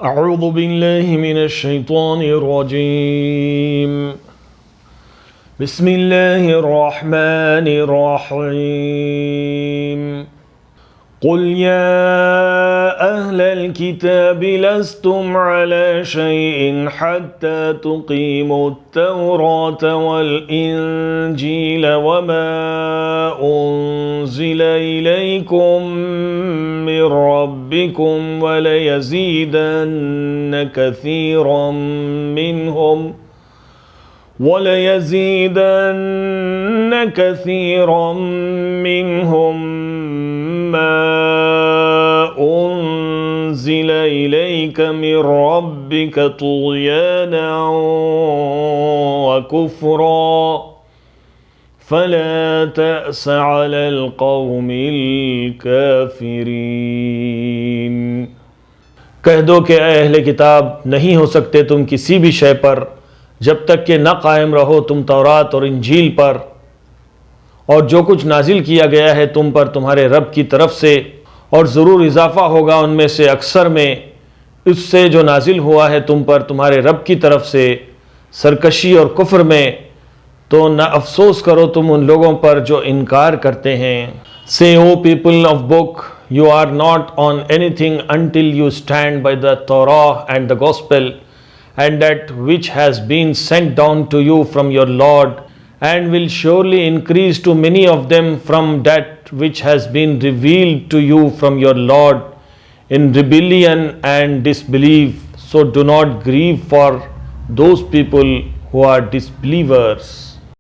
أعوذ بالله من الشيطان الرجيم بسم الله الرحمن الرحيم قل يا أهل الكتاب لستم على شيء حتى تقيموا التوراة والإنجيل وما أنزل إليكم من ربكم وليزيدن كثيرا منهم ما أنزل إليك من ربك طغيانا وكفرا فلا تأس على القوم الكافرين। कह दो कि अहले किताब नहीं हो सकते तुम किसी भी शय पर जब तक कि न कायम रहो तुम तौरात और इंजील पर और जो कुछ नाजिल किया गया है तुम पर तुम्हारे रब की तरफ से, और ज़रूर इजाफ़ा होगा उनमें से अक्सर में उससे जो नाजिल हुआ है तुम पर तुम्हारे रब की तरफ से सरकशी और कुफ्र में, तो न अफसोस करो तुम उन लोगों पर जो इनकार करते हैं। से O people of book, you are not on anything until you stand by the Torah and the Gospel and that which has been sent down to you from your Lord, and will surely increase to many of them from that which has been revealed to you from your Lord in rebellion and disbelief. So do not grieve for those people who are disbelievers.